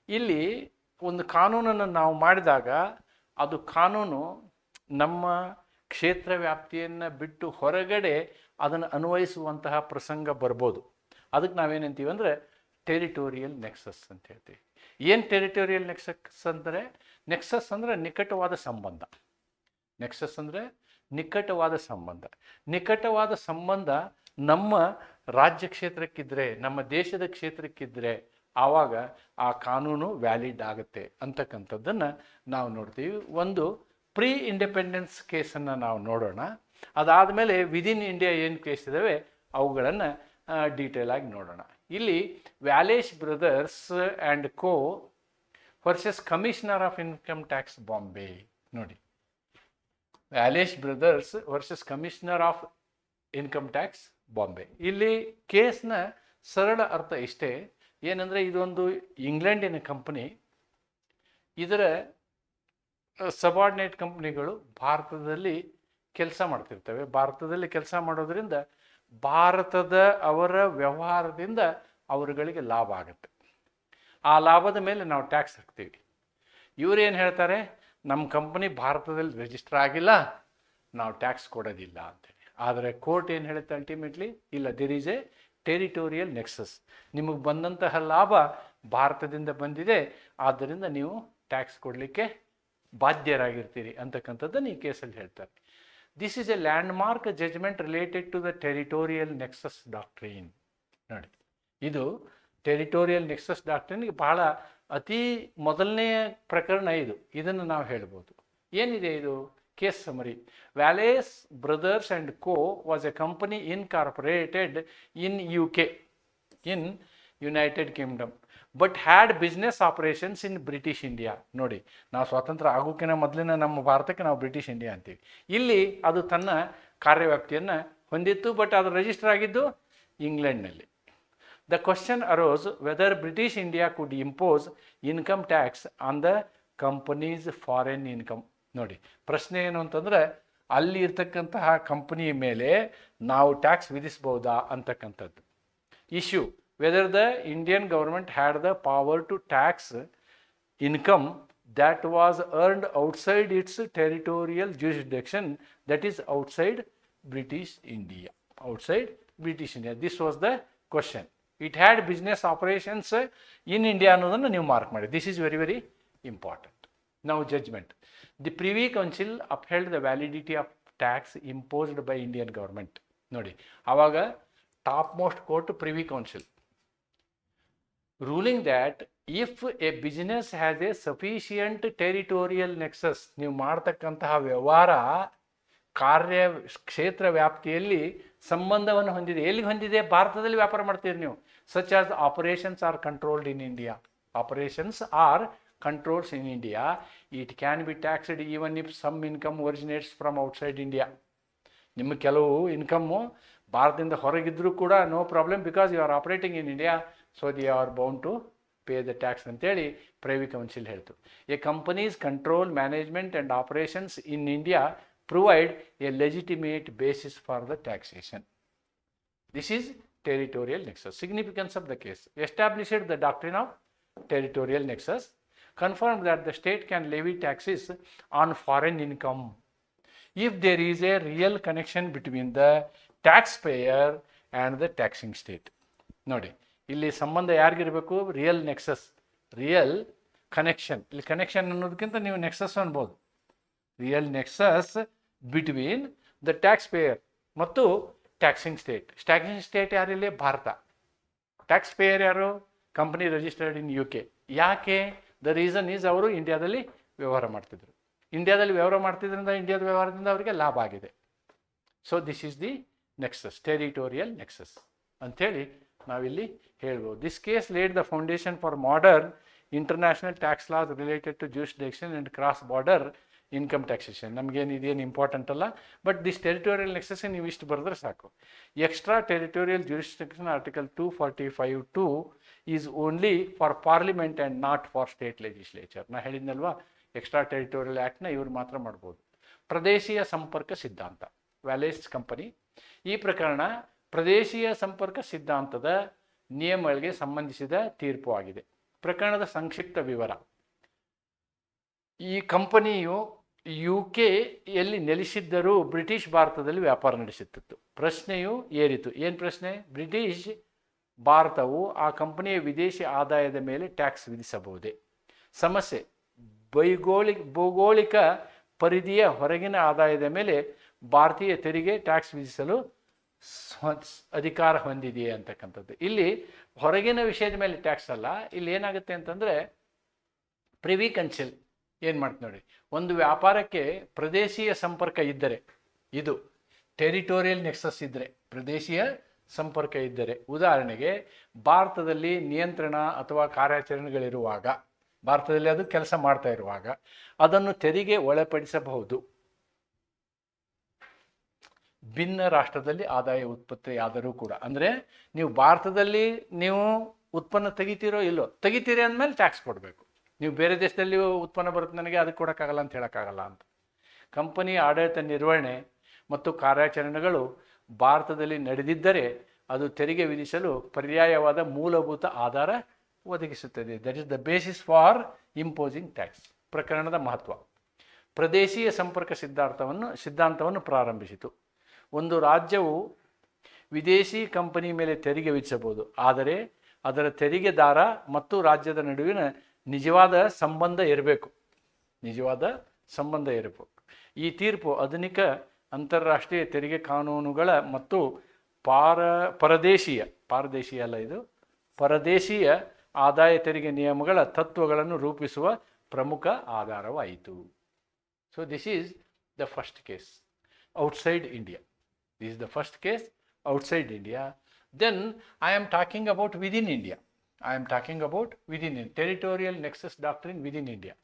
ಇಲ್ಲಿ ಒಂದು ಕಾನೂನನ್ನು ನಾವು ಮಾಡಿದಾಗ ಅದು ಕಾನೂನು ನಮ್ಮ ಕ್ಷೇತ್ರ ವ್ಯಾಪ್ತಿಯನ್ನು ಬಿಟ್ಟು ಹೊರಗಡೆ ಅದನ್ನು ಅನ್ವಯಿಸುವಂತಹ ಪ್ರಸಂಗ ಬರ್ಬೋದು. ಅದಕ್ಕೆ ನಾವೇನಂತೀವಿ ಅಂದರೆ ಟೆರಿಟೋರಿಯಲ್ ನೆಕ್ಸಸ್ ಅಂತ ಹೇಳ್ತೀವಿ. ಏನು ಟೆರಿಟೋರಿಯಲ್ ನೆಕ್ಸಸ್ ಅಂದರೆ? ನೆಕ್ಸಸ್ ಅಂದರೆ ನಿಕಟವಾದ ಸಂಬಂಧ. ನೆಕ್ಸಸ್ ಅಂದರೆ ನಿಕಟವಾದ ಸಂಬಂಧ. ನಿಕಟವಾದ ಸಂಬಂಧ ನಮ್ಮ ರಾಜ್ಯ ಕ್ಷೇತ್ರಕ್ಕಿದ್ರೆ, ನಮ್ಮ ದೇಶದ ಕ್ಷೇತ್ರಕ್ಕಿದ್ರೆ ಆವಾಗ ಆ ಕಾನೂನು ವ್ಯಾಲಿಡ್ ಆಗುತ್ತೆ ಅಂತಕ್ಕಂಥದ್ದನ್ನು ನಾವು ನೋಡ್ತೀವಿ. ಒಂದು ಪ್ರೀ ಇಂಡಿಪೆಂಡೆನ್ಸ್ ಕೇಸನ್ನು ನಾವು ನೋಡೋಣ. ಅದಾದಮೇಲೆ ವಿದಿನ್ ಇಂಡಿಯಾ ಏನು ಕೇಸ್ ಇದ್ದಾವೆ ಅವುಗಳನ್ನು ಡೀಟೇಲ್ ಆಗಿ ನೋಡೋಣ. ಇಲ್ಲಿ Wallace brothers and co versus commissioner of income tax Bombay. ನೋಡಿ, Wallace brothers versus commissioner of income tax Bombay. ಇಲ್ಲಿ ಕೇಸ್ನ ಸರಳ ಅರ್ಥ ಇಷ್ಟೇ, ಏನಂದರೆ ಇದೊಂದು ಇಂಗ್ಲೆಂಡಿನ ಕಂಪನಿ. ಇದರ ಸಬಾರ್ಡಿನೇಟ್ ಕಂಪ್ನಿಗಳು ಭಾರತದಲ್ಲಿ ಕೆಲಸ ಮಾಡ್ತಿರ್ತವೆ. ಭಾರತದಲ್ಲಿ ಕೆಲಸ ಮಾಡೋದ್ರಿಂದ ಭಾರತದ ಅವರ ವ್ಯವಹಾರದಿಂದ ಅವರುಗಳಿಗೆ ಲಾಭ ಆಗುತ್ತೆ. ಆ ಲಾಭದ ಮೇಲೆ ನಾವು ಟ್ಯಾಕ್ಸ್ ಹಾಕ್ತೀವಿ. ಇವರೇನು ಹೇಳ್ತಾರೆ, ನಮ್ಮ ಕಂಪನಿ ಭಾರತದಲ್ಲಿ ರಿಜಿಸ್ಟರ್ ಆಗಿಲ್ಲ, ನಾವು ಟ್ಯಾಕ್ಸ್ ಕೊಡೋದಿಲ್ಲ ಅಂತೇಳಿ. ಆದರೆ ಕೋರ್ಟ್ ಏನು ಹೇಳುತ್ತೆ ಅಲ್ಟಿಮೇಟ್ಲಿ, ಇಲ್ಲ, there is a territorial nexus. ನಿಮಗೆ ಬಂದಂತಹ ಲಾಭ ಭಾರತದಿಂದ ಬಂದಿದೆ, ಆದ್ದರಿಂದ ನೀವು ಟ್ಯಾಕ್ಸ್ ಕೊಡಲಿಕ್ಕೆ ಬಾಧ್ಯರಾಗಿರ್ತೀರಿ ಅಂತಕ್ಕಂಥದ್ದನ್ನು ಈ ಕೇಸಲ್ಲಿ ಹೇಳ್ತಾರೆ. This is a landmark judgment related to the territorial nexus doctrine. ನೋಡಿ, ಇದು ಟೆರಿಟೋರಿಯಲ್ ನೆಕ್ಸಸ್ ಡಾಕ್ಟ್ರಿನ್ಗೆ ಬಹಳ ಅತಿ ಮೊದಲನೆಯ ಪ್ರಕರಣ ಇದು. ಇದನ್ನು ನಾವು ಹೇಳ್ಬೋದು. ಏನಿದೆ ಇದು case summary? Wallace brothers and co was a company incorporated in UK, in United Kingdom, but had business operations in British India. ನೋಡಿ, ನಾವು ಸ್ವಾತಂತ್ರ್ಯ ಆಗೋಕ್ಕಿಂತ ಮೊದಲಿನ ನಮ್ಮ ಭಾರತಕ್ಕೆ ನಾವು ಬ್ರಿಟಿಷ್ ಇಂಡಿಯಾ ಅಂತೀವಿ. ಇಲ್ಲಿ ಅದು ತನ್ನ ಕಾರ್ಯವ್ಯಾಪ್ತಿಯನ್ನು ಹೊಂದಿತ್ತು, ಬಟ್ ಅದು ರಿಜಿಸ್ಟರ್ ಆಗಿದ್ದು ಇಂಗ್ಲೆಂಡ್ನಲ್ಲಿ. The question arose whether British India could impose income tax on the company's foreign income. ನೋಡಿ, ಪ್ರಶ್ನೆ ಏನು ಅಂತಂದರೆ, ಅಲ್ಲಿ ಇರ್ತಕ್ಕಂತಹ ಕಂಪನಿ ಮೇಲೆ ನಾವು ಟ್ಯಾಕ್ಸ್ ವಿಧಿಸ್ಬೋದಾ ಅಂತಕ್ಕಂಥದ್ದು. Issue whether the Indian government had the power to tax income that was earned outside its territorial jurisdiction, that is outside British India. Outside British India. This was the question. It had business operations in India ಅನ್ನೋದನ್ನು ನೀವು mark ಮಾಡಿ. This is very very important. Now judgment. The Privy Council upheld the validity of tax imposed by Indian government. ನೋಡಿ, ಆವಾಗ top most court privy council, ruling that if a business has a sufficient territorial nexus, ನೀವು ಮಾಡ್ತಕ್ಕಂತಹ ವ್ಯವಹಾರ ಕಾರ್ಯ ಕ್ಷೇತ್ರ ವ್ಯಾಪ್ತಿಯಲ್ಲಿ ಸಂಬಂಧವನ್ನು ಹೊಂದಿದೆ. ಎಲ್ಲಿ ಹೊಂದಿದೆ? ಭಾರತದಲ್ಲಿ ವ್ಯಾಪಾರ ಮಾಡ್ತೀರಿ ನೀವು. Such as operations are controlled in India. Operations are controls in India, it can be taxed even if some income originates from outside India. ನಿಮ್ಮ ಕೆಲವು ಇನ್ಕಮ್ಮು ಭಾರತದಿಂದ ಹೊರಗಿದ್ರೂ ಕೂಡ no problem, because you are operating in India, so they are bound to pay the tax ಅಂತೇಳಿ privy council ಹೇಳ್ತು. A companies control, management and operations in India provide a legitimate basis for the taxation. This is territorial nexus. Significance of the case: established the doctrine of territorial nexus, confirmed that the state can levy taxes on foreign income if there is a real connection between the taxpayer and the taxing state. ನೋಡಿ, ಇಲ್ಲಿ ಸಂಬಂಧ ಯಾರಿಗಿರಬೇಕು? Real nexus, real connection. ಇಲ್ಲಿ connection ಅನ್ನೋದಕ್ಕಿಂತ ನೀವು nexus ಅನ್ಬೋದು. Real nexus between the tax payer ಮತ್ತು taxing state. Taxing state ಯಾರಿಲ್ಲಿ? ಭಾರತ. ಟ್ಯಾಕ್ಸ್ ಪೇಯರ್ ಯಾರು? Company registered in UK. ಯಾಕೆ? ದ ರೀಸನ್ ಈಸ್ ಅವರು ಇಂಡಿಯಾದಲ್ಲಿ ವ್ಯವಹಾರ ಮಾಡ್ತಿದ್ರು. ಇಂಡಿಯಾದಲ್ಲಿ ವ್ಯವಹಾರ ಮಾಡ್ತಿದ್ರಿಂದ ಇಂಡಿಯಾದ ವ್ಯವಹಾರದಿಂದ ಅವರಿಗೆ ಲಾಭ ಆಗಿದೆ. So this is the nexus, territorial nexus ಅಂಥೇಳಿ ನಾವಿಲ್ಲಿ ಹೇಳ್ಬೋದು. This case laid the foundation for modern international tax laws related to jurisdiction and cross border income taxation. ನಮಗೇನು ಇದೇನು ಇಂಪಾರ್ಟೆಂಟ್ ಅಲ್ಲ, ಬಟ್ ದಿಸ್ ಟೆರಿಟೋರಿಯಲ್ ನೆಕ್ಸಸ್ ನೀವು ಇಷ್ಟು ಬರೆದ್ರೆ ಸಾಕು. Extra territorial jurisdiction article 245(2) is only for parliament and not for state legislature. ನಾ ಹೇಳಿದ್ನಲ್ವಾ, extra territorial ಆ್ಯಕ್ಟ್ನ ಇವರು ಮಾತ್ರ ಮಾಡ್ಬೋದು. ಪ್ರದೇಶೀಯ ಸಂಪರ್ಕ ಸಿದ್ಧಾಂತ, ವ್ಯಾಲೇಸ್ ಕಂಪನಿ. ಈ ಪ್ರಕರಣ ಪ್ರದೇಶೀಯ ಸಂಪರ್ಕ ಸಿದ್ಧಾಂತದ ನಿಯಮಗಳಿಗೆ ಸಂಬಂಧಿಸಿದ ತೀರ್ಪು ಆಗಿದೆ. ಪ್ರಕರಣದ ಸಂಕ್ಷಿಪ್ತ ವಿವರ. ಈ ಕಂಪನಿಯು UK ನೆಲೆಸಿದ್ದರೂ ಬ್ರಿಟಿಷ್ ಭಾರತದಲ್ಲಿ ವ್ಯಾಪಾರ ನಡೆಸುತ್ತಿತ್ತು. ಪ್ರಶ್ನೆಯು ಏರಿತು. ಏನು ಪ್ರಶ್ನೆ? ಬ್ರಿಟಿಷ್ ಭಾರತವು ಆ ಕಂಪನಿಯ ವಿದೇಶಿ ಆದಾಯದ ಮೇಲೆ ಟ್ಯಾಕ್ಸ್ ವಿಧಿಸಬಹುದೇ? ಸಮಸ್ಯೆ: ಭೌಗೋಳಿಕ ಪರಿಧಿಯ ಹೊರಗಿನ ಆದಾಯದ ಮೇಲೆ ಭಾರತೀಯ ತೆರಿಗೆ ಟ್ಯಾಕ್ಸ್ ವಿಧಿಸಲು ಅಧಿಕಾರ ಹೊಂದಿದೆಯೇ ಅಂತಕ್ಕಂಥದ್ದು. ಇಲ್ಲಿ ಹೊರಗಿನ ವಿಷಯದ ಮೇಲೆ ಟ್ಯಾಕ್ಸ್ ಅಲ್ಲ, ಇಲ್ಲಿ ಏನಾಗುತ್ತೆ ಅಂತಂದರೆ ಪ್ರಿವಿ ಕನ್ಸಿಲ್ ಏನು ಮಾಡ್ತೀವಿ ನೋಡಿ, ಒಂದು ವ್ಯಾಪಾರಕ್ಕೆ ಪ್ರದೇಶೀಯ ಸಂಪರ್ಕ ಇದ್ದರೆ, ಇದು ಟೆರಿಟೋರಿಯಲ್ ನೆಕ್ಸಸ್ ಇದ್ದರೆ, ಪ್ರದೇಶೀಯ ಸಂಪರ್ಕ ಇದ್ದರೆ, ಉದಾಹರಣೆಗೆ ಭಾರತದಲ್ಲಿ ನಿಯಂತ್ರಣ ಅಥವಾ ಕಾರ್ಯಾಚರಣೆಗಳಿರುವಾಗ, ಭಾರತದಲ್ಲಿ ಅದು ಕೆಲಸ ಮಾಡ್ತಾ ಇರುವಾಗ ಅದನ್ನು ತೆರಿಗೆ ಒಳಪಡಿಸಬಹುದು. ಭಿನ್ನ ರಾಷ್ಟ್ರದಲ್ಲಿ ಆದಾಯ ಉತ್ಪತ್ತಿಯಾದರೂ ಕೂಡ, ಅಂದರೆ ನೀವು ಭಾರತದಲ್ಲಿ ನೀವು ಉತ್ಪನ್ನ ತೆಗಿತೀರೋ ಇಲ್ಲೋ, ತೆಗಿತೀರಿ ಅಂದಮೇಲೆ ಟ್ಯಾಕ್ಸ್ ಕೊಡಬೇಕು. ನೀವು ಬೇರೆ ದೇಶದಲ್ಲಿ ಉತ್ಪನ್ನ ಬರುತ್ತೆ ನನಗೆ ಅದಕ್ಕೆ ಕೊಡೋಕ್ಕಾಗಲ್ಲ ಅಂತ ಹೇಳೋಕ್ಕಾಗಲ್ಲ ಅಂತ. ಕಂಪನಿ ಆಡಳಿತ ನಿರ್ವಹಣೆ ಮತ್ತು ಕಾರ್ಯಾಚರಣೆಗಳು ಭಾರತದಲ್ಲಿ ನಡೆದಿದ್ದರೆ ಅದು ತೆರಿಗೆ ವಿಧಿಸಲು ಪರ್ಯಾಯವಾದ ಮೂಲಭೂತ ಆಧಾರ ಒದಗಿಸುತ್ತದೆ. That is the basis for imposing tax. ಪ್ರಕರಣದ ಮಹತ್ವ. ಪ್ರದೇಶೀಯ ಸಂಪರ್ಕ ಸಿದ್ಧಾಂತವನ್ನು ಪ್ರಾರಂಭಿಸಿತು. ಒಂದು ರಾಜ್ಯವು ವಿದೇಶಿ ಕಂಪನಿ ಮೇಲೆ ತೆರಿಗೆ ವಿಧಿಸಬಹುದು, ಆದರೆ ಅದರ ತೆರಿಗೆದಾರ ಮತ್ತು ರಾಜ್ಯದ ನಡುವಿನ ನಿಜವಾದ ಸಂಬಂಧ ಇರಬೇಕು. ಈ ತೀರ್ಪು ಆಧುನಿಕ ಅಂತಾರಾಷ್ಟ್ರೀಯ ತೆರಿಗೆ ಕಾನೂನುಗಳ ಮತ್ತು ಪರದೇಶೀಯ ಆದಾಯ ತೆರಿಗೆ ನಿಯಮಗಳ ತತ್ವಗಳನ್ನು ರೂಪಿಸುವ ಪ್ರಮುಖ ಆಧಾರವಾಯಿತು. So this is the first case outside India. Then I am talking about within India. Territorial nexus doctrine within India.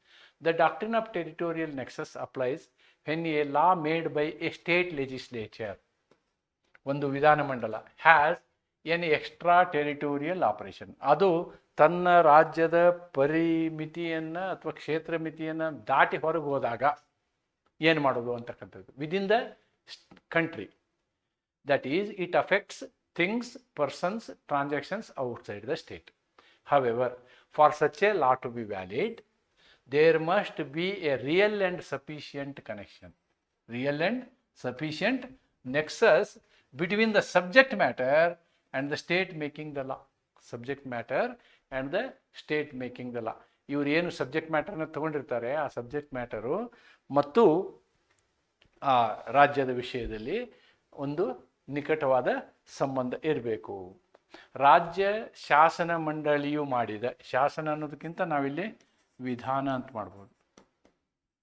The doctrine of territorial nexus applies when a law made by a state legislature, ಒಂದು ವಿಧಾನಮಂಡಲ, has an extra territorial operation, ಅದು ತನ್ನ ರಾಜ್ಯದ ಪರಿಮಿತಿಯನ್ನು ಅಥವಾ ಕ್ಷೇತ್ರ ಮಿತಿಯನ್ನು ದಾಟಿ ಹೊರಗೆ ಹೋದಾಗ ಏನು ಮಾಡೋದು ಅಂತಕ್ಕಂಥದ್ದು. Within the country, that is it affects things, persons, transactions outside the state. However, for such a law to be valid, there must be a real and sufficient connection, nexus between the subject matter and the state making the law. ಇವರು ಏನು subject ಮ್ಯಾಟರ್ನ ತಗೊಂಡಿರ್ತಾರೆ, ಆ subject matter ಮತ್ತು ಆ ರಾಜ್ಯದ ವಿಷಯದಲ್ಲಿ ಒಂದು ನಿಕಟವಾದ ಸಂಬಂಧ ಇರಬೇಕು. ರಾಜ್ಯ ಶಾಸನ ಮಂಡಳಿಯು ಮಾಡಿದ, ಶಾಸನ ಅನ್ನೋದಕ್ಕಿಂತ ನಾವಿಲ್ಲಿ ವಿಧಾನ ಅಂತ ಮಾಡ್ಬೋದು,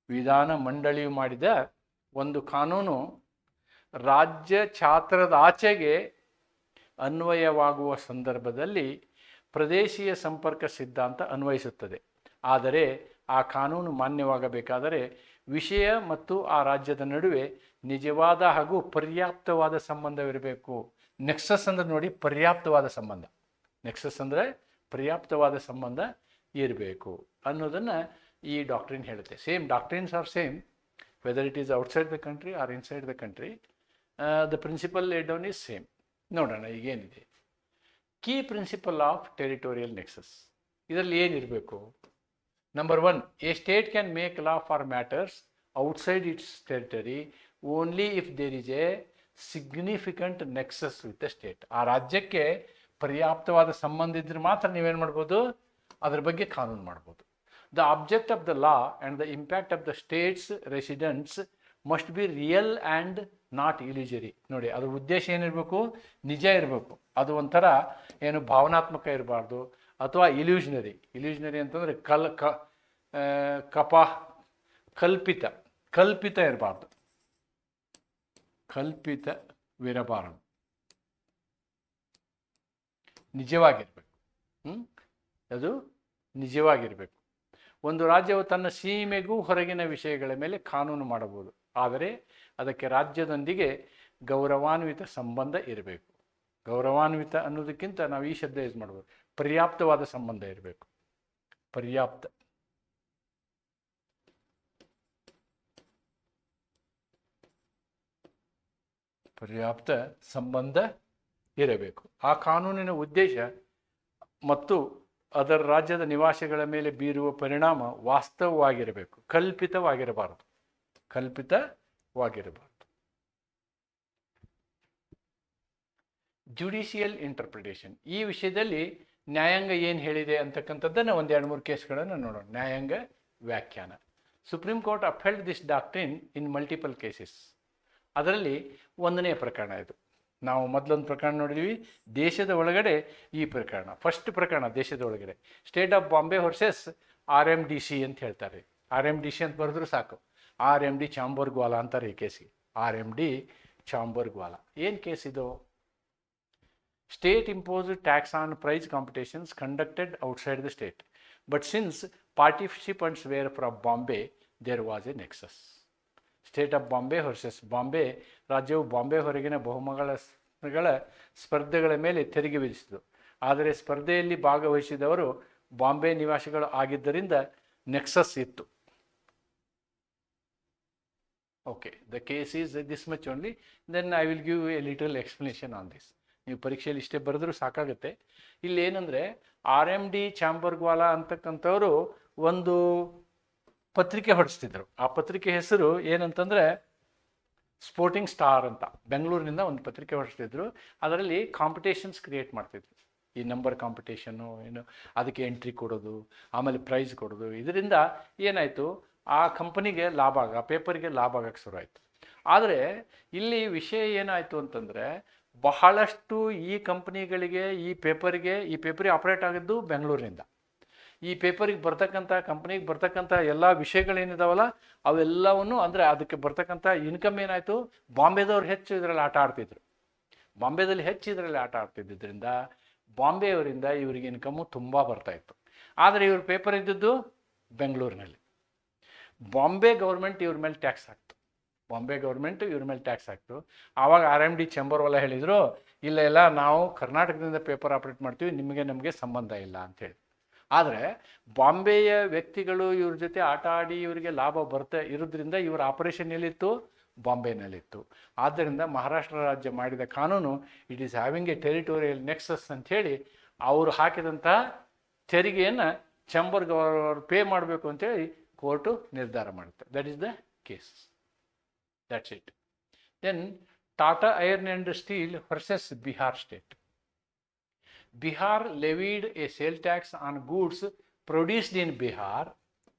ವಿಧಾನ ಮಂಡಳಿಯು ಮಾಡಿದ ಒಂದು ಕಾನೂನು ರಾಜ್ಯ ಛಾತ್ರದ ಆಚೆಗೆ ಅನ್ವಯವಾಗುವ ಸಂದರ್ಭದಲ್ಲಿ ಪ್ರದೇಶೀಯ ಸಂಪರ್ಕ ಸಿದ್ಧಾಂತ ಅನ್ವಯಿಸುತ್ತದೆ. ಆದರೆ ಆ ಕಾನೂನು ಮಾನ್ಯವಾಗಬೇಕಾದರೆ ವಿಷಯ ಮತ್ತು ಆ ರಾಜ್ಯದ ನಡುವೆ ನಿಜವಾದ ಹಾಗೂ ಪರ್ಯಾಪ್ತವಾದ ಸಂಬಂಧವಿರಬೇಕು. ನೆಕ್ಸಸ್ ಅಂದರೆ ನೋಡಿ, ಪರ್ಯಾಪ್ತವಾದ ಸಂಬಂಧ ಇರಬೇಕು ಅನ್ನೋದನ್ನು ಈ ಡಾಕ್ಟ್ರಿನ್ ಹೇಳುತ್ತೆ. Same doctrines are same whether it is outside the country or inside the country. The principle laid down is same. ನೋಡೋಣ ಈಗೇನಿದೆ. Key principle of territorial nexus, ಇದರಲ್ಲಿ ಏನಿರಬೇಕು? Number 1, a state can make law for matters outside its territory only if there is a significant nexus with the state. ಆ ರಾಜ್ಯಕ್ಕೆ ಪರ್ಯಾಪ್ತವಾದ ಸಂಬಂಧ ಇದ್ರೆ ಮಾತ್ರ ನೀವೇನು ಮಾಡ್ಬೋದು, ಅದ್ರ ಬಗ್ಗೆ ಕಾನೂನು ಮಾಡ್ಬೋದು. The object of the law and the impact of the state's residents must be real and not illusory. ನೋಡಿ, ಅದ್ರ ಉದ್ದೇಶ ಏನಿರಬೇಕು? ನಿಜ ಇರಬೇಕು. ಅದು ಒಂಥರ ಏನು ಭಾವನಾತ್ಮಕ ಇರಬಾರ್ದು ಅಥವಾ ಇಲ್ಯೂಷನರಿ ಅಂತಂದರೆ ಕಲ್ಪಿತ ಇರಬಾರ್ದು, ಕಲ್ಪಿತವಿರಬಾರದು, ನಿಜವಾಗಿರಬೇಕು. ಅದು ನಿಜವಾಗಿರಬೇಕು. ಒಂದು ರಾಜ್ಯವು ತನ್ನ ಸೀಮೆಗೂ ಹೊರಗಿನ ವಿಷಯಗಳ ಮೇಲೆ ಕಾನೂನು ಮಾಡಬಹುದು, ಆದರೆ ಅದಕ್ಕೆ ರಾಜ್ಯದೊಂದಿಗೆ ಗೌರವಾನ್ವಿತ ಸಂಬಂಧ ಇರಬೇಕು. ಗೌರವಾನ್ವಿತ ಅನ್ನೋದಕ್ಕಿಂತ ನಾವು ಈ ಶಬ್ದ ಯೂಸ್ ಮಾಡ್ಬೋದು, ಪರ್ಯಾಪ್ತವಾದ ಸಂಬಂಧ ಇರಬೇಕು. ಪರ್ಯಾಪ್ತ ಪರ್ಯಾಪ್ತ ಸಂಬಂಧ ಇರಬೇಕು. ಆ ಕಾನೂನಿನ ಉದ್ದೇಶ ಮತ್ತು ಅದರ ರಾಜ್ಯದ ನಿವಾಸಿಗಳ ಮೇಲೆ ಬೀರುವ ಪರಿಣಾಮ ವಾಸ್ತವವಾಗಿರಬೇಕು, ಕಲ್ಪಿತವಾಗಿರಬಾರದು. ಜುಡಿಷಿಯಲ್ ಇಂಟರ್ಪ್ರಿಟೇಷನ್, ಈ ವಿಷಯದಲ್ಲಿ ನ್ಯಾಯಾಂಗ ಏನು ಹೇಳಿದೆ ಅಂತಕ್ಕಂಥದ್ದನ್ನು ಒಂದು 2-3 ಕೇಸ್ಗಳನ್ನು ನೋಡೋಣ. ನ್ಯಾಯಾಂಗ ವ್ಯಾಖ್ಯಾನ. Supreme court ಅಫೆಲ್ಡ್ this doctrine in multiple cases. ಅದರಲ್ಲಿ 1ನೇ ಪ್ರಕರಣ ಇದು. ನಾವು ಮೊದಲೊಂದು ಪ್ರಕರಣ ನೋಡಿದ್ವಿ, ದೇಶದ ಒಳಗಡೆ ಈ ಪ್ರಕರಣ. ಫಸ್ಟ್ ಪ್ರಕರಣ ದೇಶದ ಒಳಗಡೆ, state of Bombay versus RMDC ಅಂತ ಹೇಳ್ತಾರೆ. RMDC ಅಂತ ಬರೆದ್ರು ಸಾಕು, RMD ಚಾಂಬರ್ಗ್ವಾಲಾ ಅಂತಾರೆ ಈ ಕೇಸಿಗೆ. RMD ಚಾಂಬರ್ಗ್ವಾಲಾ. ಏನು ಕೇಸ್ ಇದು? State imposed tax on prize competitions conducted outside the state, but since participants were from Bombay, there was a nexus. State of Bombay versus Bombay. ರಾಜ್ಯವು ಬಾಂಬೆ ಹೊರಗಿನ ಬಹುಮಗಳ ಸ್ಪರ್ಧೆಗಳ ಮೇಲೆ ತೆರಿಗೆ ವಿಧಿಸಿತು. ಆದರೆ ಸ್ಪರ್ಧೆಯಲ್ಲಿ ಭಾಗವಹಿಸಿದವರು ಬಾಂಬೆ ನಿವಾಸಿಗಳು ಆಗಿದ್ದರಿಂದ ನೆಕ್ಸಸ್ ಇತ್ತು. Okay, the case is this much only. Then I will give a little explanation on this. ನೀವು ಪರೀಕ್ಷೆಯಲ್ಲಿ ಇಷ್ಟೇ ಬರೆದ್ರೂ ಸಾಕಾಗುತ್ತೆ. ಇಲ್ಲಿ ಏನಂದರೆ, RMD ಚಾಂಬರ್ಗ್ವಾಲಾ ಅಂತಕ್ಕಂಥವರು ಒಂದು ಪತ್ರಿಕೆ ಹೊರಡಿಸ್ತಿದ್ರು. ಆ ಪತ್ರಿಕೆ ಹೆಸರು ಏನಂತಂದರೆ ಸ್ಪೋರ್ಟಿಂಗ್ ಸ್ಟಾರ್ ಅಂತ. ಬೆಂಗಳೂರಿನಿಂದ ಒಂದು ಪತ್ರಿಕೆ ಹೊರಡಿಸ್ತಿದ್ರು. ಅದರಲ್ಲಿ ಕಾಂಪಿಟೇಷನ್ಸ್ ಕ್ರಿಯೇಟ್ ಮಾಡ್ತಿದ್ರು. ಈ ನಂಬರ್ ಕಾಂಪಿಟೇಷನ್ನು, ಏನು ಅದಕ್ಕೆ ಎಂಟ್ರಿ ಕೊಡೋದು, ಆಮೇಲೆ ಪ್ರೈಸ್ ಕೊಡೋದು. ಇದರಿಂದ ಏನಾಯಿತು, ಆ ಕಂಪನಿಗೆ ಲಾಭ ಆ ಪೇಪರ್ಗೆ ಲಾಭ ಆಗಕ್ಕೆ ಶುರುವಾಯಿತು. ಆದರೆ ಇಲ್ಲಿ ವಿಷಯ ಏನಾಯಿತು ಅಂತಂದರೆ, ಬಹಳಷ್ಟು ಈ ಕಂಪ್ನಿಗಳಿಗೆ ಈ ಪೇಪರಿಗೆ ಆಪ್ರೇಟ್ ಆಗಿದ್ದು ಬೆಂಗಳೂರಿನಿಂದ. ಈ ಪೇಪರಿಗೆ ಬರ್ತಕ್ಕಂಥ ಕಂಪ್ನಿಗೆ ಬರ್ತಕ್ಕಂಥ ಎಲ್ಲ ವಿಷಯಗಳೇನಿದಾವಲ್ಲ ಅವೆಲ್ಲವನ್ನು, ಅಂದರೆ ಅದಕ್ಕೆ ಬರ್ತಕ್ಕಂಥ ಇನ್ಕಮ್ ಏನಾಯಿತು, ಬಾಂಬೆದವ್ರು ಹೆಚ್ಚು ಇದರಲ್ಲಿ ಆಟ ಆಡ್ತಿದ್ರು. ಬಾಂಬೆದಲ್ಲಿ ಹೆಚ್ಚು ಇದರಲ್ಲಿ ಆಟ ಆಡ್ತಿದ್ದರಿಂದ ಬಾಂಬೆಯವರಿಂದ ಇವರಿಗೆ ಇನ್ಕಮ್ಮು ತುಂಬ ಬರ್ತಾಯಿತ್ತು. ಆದರೆ ಇವ್ರ ಪೇಪರ್ ಇದ್ದದ್ದು ಬೆಂಗಳೂರಿನಲ್ಲಿ. ಬಾಂಬೆ ಗೌರ್ಮೆಂಟ್ ಇವ್ರ ಮೇಲೆ ಟ್ಯಾಕ್ಸ್ ಹಾಕ್ತು. ಆವಾಗ RMD ಚಾಂಬರ್ಗ್ವಾಲಾ ಹೇಳಿದರು, ಇಲ್ಲ ನಾವು ಕರ್ನಾಟಕದಿಂದ ಪೇಪರ್ ಆಪ್ರೇಟ್ ಮಾಡ್ತೀವಿ, ನಮಗೆ ಸಂಬಂಧ ಇಲ್ಲ ಅಂಥೇಳಿ. ಆದರೆ ಬಾಂಬೆಯ ವ್ಯಕ್ತಿಗಳು ಇವ್ರ ಜೊತೆ ಆಟ ಆಡಿ ಇವರಿಗೆ ಲಾಭ ಬರ್ತಾ ಇರೋದ್ರಿಂದ ಇವರ ಆಪರೇಷನ್ ಎಲ್ಲಿತ್ತು, ಬಾಂಬೆನಲ್ಲಿತ್ತು. ಆದ್ದರಿಂದ ಮಹಾರಾಷ್ಟ್ರ ರಾಜ್ಯ ಮಾಡಿದ ಕಾನೂನು it is having A territorial nexus ಅಂಥೇಳಿ ಅವರು ಹಾಕಿದಂಥ ತೆರಿಗೆಯನ್ನು ಚಾಂಬರ್ಗ್ವಾಲಾ ಪೇ ಮಾಡಬೇಕು ಅಂತೇಳಿ ಕೋರ್ಟು ನಿರ್ಧಾರ ಮಾಡುತ್ತೆ. That is the case. That's it. Then Tata Iron and Steel versus Bihar state. Bihar levied a sale tax on goods produced in Bihar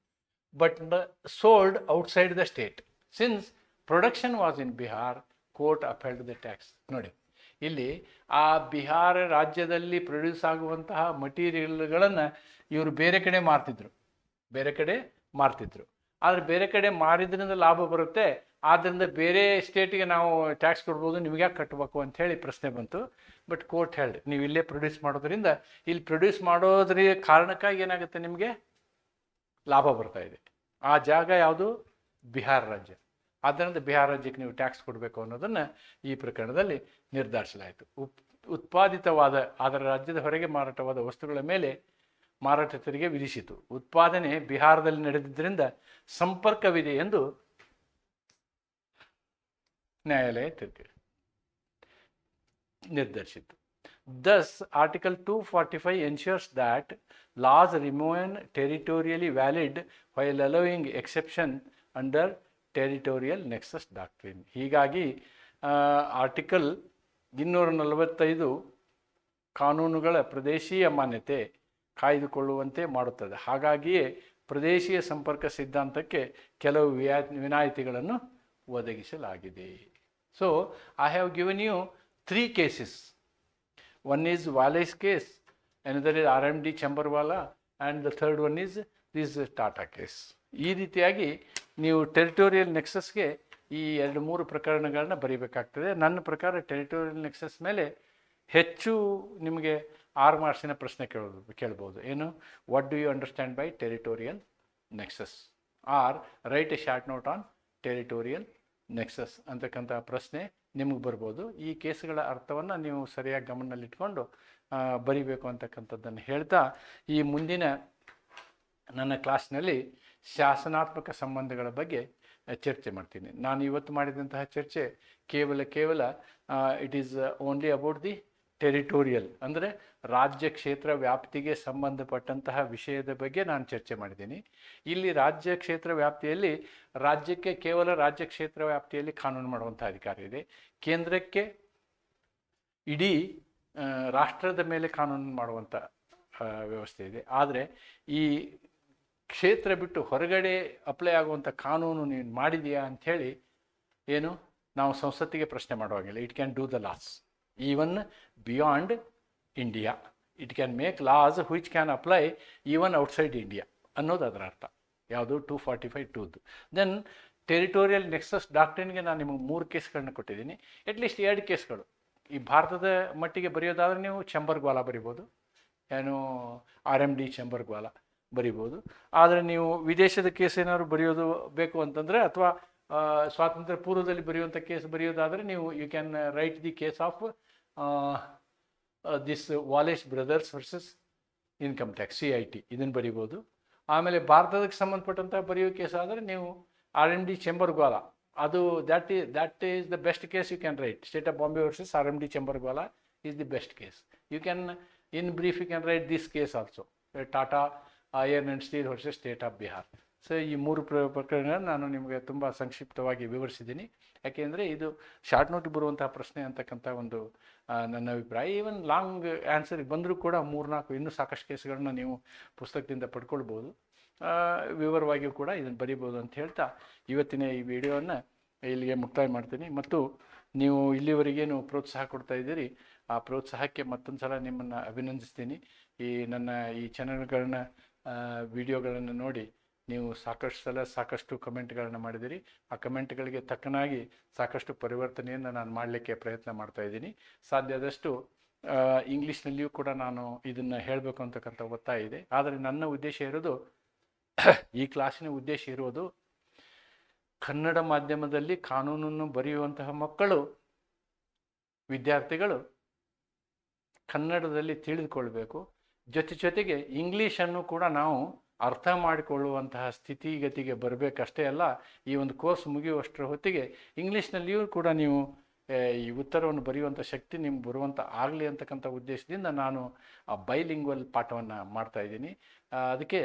but sold outside the state. Since production was in Bihar, court upheld the tax. ನೋಡಿ, ಇಲ್ಲಿ ಆ ಬಿಹಾರ ರಾಜ್ಯದಲ್ಲಿ produce ಆಗುವಂತಹ ಮಟೀರಿಯಲ್ಗಳನ್ನು ಇವರು ಬೇರೆ ಕಡೆ ಮಾರ್ತಿದ್ರು. ಆದರೆ ಬೇರೆ ಕಡೆ ಮಾರಿದ್ರಿಂದ ಲಾಭ ಬರುತ್ತೆ, ಆದ್ದರಿಂದ ಬೇರೆ ಸ್ಟೇಟಿಗೆ ನಾವು ಟ್ಯಾಕ್ಸ್ ಕೊಡ್ಬೋದು, ನಿಮಗೆ ಯಾಕೆ ಕಟ್ಟಬೇಕು ಅಂಥೇಳಿ ಪ್ರಶ್ನೆ ಬಂತು. ಬಟ್ ಕೋರ್ಟ್ ಹೇಳಿ, ನೀವು ಇಲ್ಲೇ ಪ್ರೊಡ್ಯೂಸ್ ಮಾಡೋದ್ರಿಂದ, ಇಲ್ಲಿ ಪ್ರೊಡ್ಯೂಸ್ ಮಾಡೋದ್ರ ಕಾರಣಕ್ಕಾಗಿ ಏನಾಗುತ್ತೆ, ನಿಮಗೆ ಲಾಭ ಬರ್ತಾ ಇದೆ. ಆ ಜಾಗ ಯಾವುದು, ಬಿಹಾರ ರಾಜ್ಯ. ಆದ್ದರಿಂದ ಬಿಹಾರ ರಾಜ್ಯಕ್ಕೆ ನೀವು ಟ್ಯಾಕ್ಸ್ ಕೊಡಬೇಕು ಅನ್ನೋದನ್ನು ಈ ಪ್ರಕರಣದಲ್ಲಿ ನಿರ್ಧರಿಸಲಾಯಿತು. ಉತ್ಪಾದಿತವಾದ ಅದರ ರಾಜ್ಯದ ಹೊರಗೆ ಮಾರಾಟವಾದ ವಸ್ತುಗಳ ಮೇಲೆ ಮಾರಾಟ ತೆರಿಗೆ ವಿಧಿಸಿತು. ಉತ್ಪಾದನೆ ಬಿಹಾರದಲ್ಲಿ ನಡೆದಿದ್ದರಿಂದ ಸಂಪರ್ಕವಿದೆ ಎಂದು ನ್ಯಾಯಾಲಯ ನಿರ್ಧರಿಸಿತು. Thus, Article 245 ensures that laws remain territorially valid while allowing exception under territorial nexus doctrine. ಹೀಗಾಗಿ ಆರ್ಟಿಕಲ್ 245 ಕಾನೂನುಗಳ ಪ್ರದೇಶೀಯ ಮಾನ್ಯತೆ ಕಾಯ್ದುಕೊಳ್ಳುವಂತೆ ಮಾಡುತ್ತದೆ. ಹಾಗಾಗಿಯೇ ಪ್ರದೇಶೀಯ ಸಂಪರ್ಕ ಸಿದ್ಧಾಂತಕ್ಕೆ ಕೆಲವು ವಿನಾಯಿತಿಗಳನ್ನು ಒದಗಿಸಲಾಗಿದೆ. So, I have given you 3 cases. One is Walai's case, another is RMD ಚಾಂಬರ್ಗ್ವಾಲಾ, and the third one is this Tata case. ಈ ರೀತಿಯಾಗಿ ನೀವು ಟೆರಿಟೋರಿಯಲ್ ನೆಕ್ಸಸ್ಗೆ ಈ 2-3 ಪ್ರಕರಣಗಳನ್ನ ಬರೀಬೇಕಾಗ್ತದೆ. ನನ್ನ ಪ್ರಕಾರ ಟೆರಿಟೋರಿಯಲ್ ನೆಕ್ಸಸ್ ಮೇಲೆ ಹೆಚ್ಚು ನಿಮಗೆ 6 ಮಾರ್ಕ್ಸಿನ ಪ್ರಶ್ನೆ ಕೇಳ್ಬೋದು. ಏನು, what do you understand by territorial nexus, or write a short note on territorial nexus ಅಂತಕ್ಕಂಥ ಪ್ರಶ್ನೆ ನಿಮಗೆ ಬರ್ಬೋದು. ಈ ಕೇಸ್ಗಳ ಅರ್ಥವನ್ನು ನೀವು ಸರಿಯಾಗಿ ಗಮನದಲ್ಲಿಟ್ಕೊಂಡು ಬರಿಬೇಕು ಅಂತಕ್ಕಂಥದ್ದನ್ನು ಹೇಳ್ತಾ, ಈ ಮುಂದಿನ ನನ್ನ ಕ್ಲಾಸ್ನಲ್ಲಿ ಶಾಸನಾತ್ಮಕ ಸಂಬಂಧಗಳ ಬಗ್ಗೆ ಚರ್ಚೆ ಮಾಡ್ತೀನಿ. ನಾನು ಇವತ್ತು ಮಾಡಿದಂತಹ ಚರ್ಚೆ ಕೇವಲ it is only about the territorial, ಅಂದರೆ ರಾಜ್ಯ ಕ್ಷೇತ್ರ ವ್ಯಾಪ್ತಿಗೆ ಸಂಬಂಧಪಟ್ಟಂತಹ ವಿಷಯದ ಬಗ್ಗೆ ನಾನು ಚರ್ಚೆ ಮಾಡಿದ್ದೀನಿ. ಇಲ್ಲಿ ರಾಜ್ಯ ಕ್ಷೇತ್ರ ವ್ಯಾಪ್ತಿಯಲ್ಲಿ ರಾಜ್ಯಕ್ಕೆ ಕೇವಲ ರಾಜ್ಯ ಕ್ಷೇತ್ರ ವ್ಯಾಪ್ತಿಯಲ್ಲಿ ಕಾನೂನು ಮಾಡುವಂಥ ಅಧಿಕಾರ ಇದೆ. ಕೇಂದ್ರಕ್ಕೆ ಇಡೀ ರಾಷ್ಟ್ರದ ಮೇಲೆ ಕಾನೂನು ಮಾಡುವಂಥ ವ್ಯವಸ್ಥೆ ಇದೆ. ಆದರೆ ಈ ಕ್ಷೇತ್ರ ಬಿಟ್ಟು ಹೊರಗಡೆ ಅಪ್ಲೈ ಆಗುವಂಥ ಕಾನೂನು ನೀನು ಮಾಡಿದೆಯಾ ಅಂಥೇಳಿ ಏನು ನಾವು ಸಂಸತ್ತಿಗೆ ಪ್ರಶ್ನೆ ಮಾಡುವಾಗಿಲ್ಲ. It can do the laws even beyond India. It can make laws which can apply even outside India ಅನ್ನೋದು ಅದರ ಅರ್ಥ. ಯಾವುದು 245(2). ದೆನ್ ಟೆರಿಟೋರಿಯಲ್ ನೆಕ್ಸಸ್ ಡಾಕ್ಟ್ರಿನ್ಗೆ ನಾನು ನಿಮಗೆ 3 ಕೇಸ್ಗಳನ್ನ ಕೊಟ್ಟಿದ್ದೀನಿ. ಅಟ್ಲೀಸ್ಟ್ 2 ಕೇಸ್ಗಳು ಈ ಭಾರತದ ಮಟ್ಟಿಗೆ ಬರೆಯೋದಾದರೆ ನೀವು ಚೆಂಬರ್ಗ್ವಾಲ ಬರಿಬೋದು, ಏನು RMD ಚೆಂಬರ್ಗ್ವಾಲ ಬರಿಬೋದು. ಆದರೆ ನೀವು ವಿದೇಶದ ಕೇಸ್ ಏನಾದ್ರು ಬರೆಯೋದು ಬೇಕು ಅಂತಂದರೆ, ಅಥವಾ ಸ್ವಾತಂತ್ರ್ಯ ಪೂರ್ವದಲ್ಲಿ ಬರೆಯುವಂಥ ಕೇಸ್ ಬರೆಯೋದಾದರೆ ನೀವು you can write the case of this Wallace brothers versus income tax CIT, ಇದನ್ನು ಬರಿಬೋದು. ಆಮೇಲೆ ಭಾರತಕ್ಕೆ ಸಂಬಂಧಪಟ್ಟಂಥ ಬರೆಯೋ ಕೇಸ್ ಆದರೆ ನೀವು RMD ಚೆಂಬರ್ಗ್ವಾಲ, ಅದು that is the best case you can write. State of Bombay versus RMD ಚೆಂಬರ್ಗ್ವಾಲ is the best case. You can, in brief, you can write this case also, Tata Iron and Steel versus State of Bihar. So ಈ 3 ಪ್ರಕರಣ ನಾನು ನಿಮಗೆ ತುಂಬ ಸಂಕ್ಷಿಪ್ತವಾಗಿ ವಿವರಿಸಿದ್ದೀನಿ. ಯಾಕೆಂದರೆ ಇದು short ನೋಟಿಗೆ ಬರುವಂತಹ ಪ್ರಶ್ನೆ ಅಂತಕ್ಕಂಥ ಒಂದು ನನ್ನ ಅಭಿಪ್ರಾಯ. ಈವನ್ ಲಾಂಗ್ ಆನ್ಸರಿಗೆ ಬಂದರೂ ಕೂಡ 3-4 ಇನ್ನೂ ಸಾಕಷ್ಟು ಕೇಸ್ಗಳನ್ನ ನೀವು ಪುಸ್ತಕದಿಂದ ಪಡ್ಕೊಳ್ಬೋದು. ವಿವರವಾಗಿಯೂ ಕೂಡ ಇದನ್ನು ಬರೀಬೋದು ಅಂತ ಹೇಳ್ತಾ ಇವತ್ತಿನ ಈ ವಿಡಿಯೋವನ್ನು ಇಲ್ಲಿಗೆ ಮುಕ್ತಾಯ ಮಾಡ್ತೀನಿ. ಮತ್ತು ನೀವು ಇಲ್ಲಿವರೆಗೇನು ಪ್ರೋತ್ಸಾಹ ಕೊಡ್ತಾ ಇದ್ದೀರಿ, ಆ ಪ್ರೋತ್ಸಾಹಕ್ಕೆ ಮತ್ತೊಂದು ಸಲ ನಿಮ್ಮನ್ನು ಅಭಿನಂದಿಸ್ತೀನಿ. ಈ ನನ್ನ ಈ ಚಾನಲ್ಗಳನ್ನ ವಿಡಿಯೋಗಳನ್ನು ನೋಡಿ ನೀವು ಸಾಕಷ್ಟು ಸಲ ಸಾಕಷ್ಟು ಕಮೆಂಟ್ಗಳನ್ನು ಮಾಡಿದಿರಿ. ಆ ಕಮೆಂಟ್ಗಳಿಗೆ ತಕ್ಕನಾಗಿ ಸಾಕಷ್ಟು ಪರಿವರ್ತನೆಯನ್ನು ನಾನು ಮಾಡಲಿಕ್ಕೆ ಪ್ರಯತ್ನ ಮಾಡ್ತಾಯಿದ್ದೀನಿ. ಸಾಧ್ಯ ಆದಷ್ಟು ಇಂಗ್ಲೀಷ್ನಲ್ಲಿಯೂ ಕೂಡ ನಾನು ಇದನ್ನು ಹೇಳಬೇಕು ಅಂತಕ್ಕಂಥ ಒತ್ತಾಯ ಇದೆ. ಆದರೆ ನನ್ನ ಉದ್ದೇಶ ಇರೋದು, ಈ ಕ್ಲಾಸಿನ ಉದ್ದೇಶ ಇರೋದು, ಕನ್ನಡ ಮಾಧ್ಯಮದಲ್ಲಿ ಕಾನೂನನ್ನು ಬರೆಯುವಂತಹ ಮಕ್ಕಳು, ವಿದ್ಯಾರ್ಥಿಗಳು ಕನ್ನಡದಲ್ಲಿ ತಿಳಿದುಕೊಳ್ಬೇಕು. ಜೊತೆಗೆ ಇಂಗ್ಲೀಷನ್ನು ಕೂಡ ನಾವು ಅರ್ಥ ಮಾಡಿಕೊಳ್ಳುವಂತಹ ಸ್ಥಿತಿಗತಿಗೆ ಬರಬೇಕಷ್ಟೇ ಅಲ್ಲ, ಈ ಒಂದು ಕೋರ್ಸ್ ಮುಗಿಯುವಷ್ಟರ ಹೊತ್ತಿಗೆ ಇಂಗ್ಲೀಷ್ನಲ್ಲಿಯೂ ಕೂಡ ನೀವು ಈ ಉತ್ತರವನ್ನು ಬರೆಯುವಂಥ ಶಕ್ತಿ ನಿಮ್ಗೆ ಬರುವಂಥ ಆಗಲಿ ಅಂತಕ್ಕಂಥ ಉದ್ದೇಶದಿಂದ ನಾನು ಬೈಲಿಂಗ್ವಲ್ ಪಾಠವನ್ನು ಮಾಡ್ತಾಯಿದ್ದೀನಿ. ಅದಕ್ಕೆ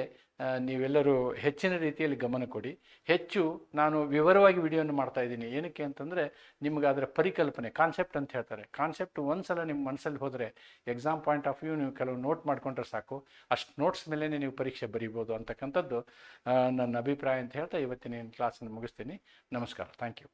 ನೀವೆಲ್ಲರೂ ಹೆಚ್ಚಿನ ರೀತಿಯಲ್ಲಿ ಗಮನ ಕೊಡಿ. ಹೆಚ್ಚು ನಾನು ವಿವರವಾಗಿ ವಿಡಿಯೋನ ಮಾಡ್ತಾಯಿದ್ದೀನಿ. ಏನಕ್ಕೆ ಅಂತಂದರೆ ನಿಮ್ಗೆ ಅದರ ಪರಿಕಲ್ಪನೆ, ಕಾನ್ಸೆಪ್ಟ್ ಅಂತ ಹೇಳ್ತಾರೆ, ಕಾನ್ಸೆಪ್ಟ್ ಒಂದು ಸಲ ನಿಮ್ಮ ಮನಸ್ಸಲ್ಲಿ ಹೋದರೆ ಎಕ್ಸಾಮ್ ಪಾಯಿಂಟ್ ಆಫ್ ವ್ಯೂ ನೀವು ಕೆಲವು ನೋಟ್ ಮಾಡ್ಕೊಂಡ್ರೆ ಸಾಕು. ಅಷ್ಟು ನೋಟ್ಸ್ ಮೇಲೇ ನೀವು ಪರೀಕ್ಷೆ ಬರೀಬೋದು ಅಂತಕ್ಕಂಥದ್ದು ನನ್ನ ಅಭಿಪ್ರಾಯ ಅಂತ ಹೇಳ್ತಾ ಇವತ್ತಿನ ಕ್ಲಾಸನ್ನು ಮುಗಿಸ್ತೀನಿ. ನಮಸ್ಕಾರ. Thank you.